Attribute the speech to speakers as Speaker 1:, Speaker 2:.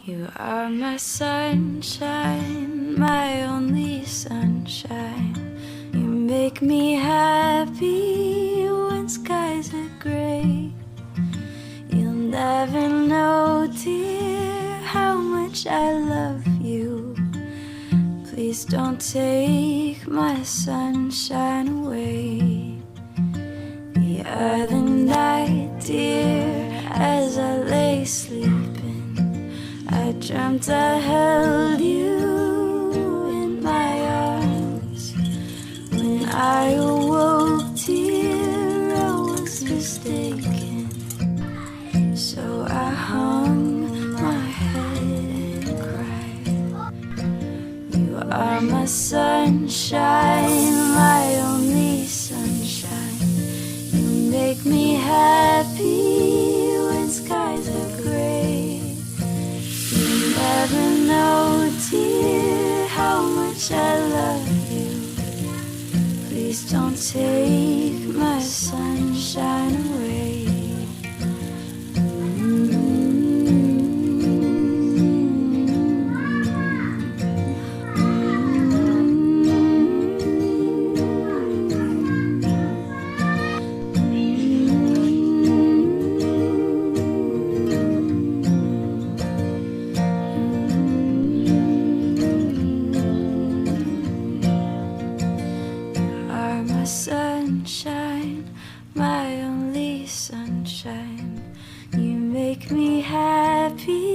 Speaker 1: You are my sunshine, my only sunshine. You make me happy when skies are gray. You'll never know, dear, how much I love you. Please don't take my sunshine away. The other night, dear, as I lay sleeping, I dreamt I held you in my arms. When I awoke, dear, I was mistaken. So I hung my head and cried. You are my sunshine, my only sunshine. You make me happy when skies are gray. You never know, dear, how much I love you. Please don't take my sunshine away. My sunshine, my only sunshine. You make me happy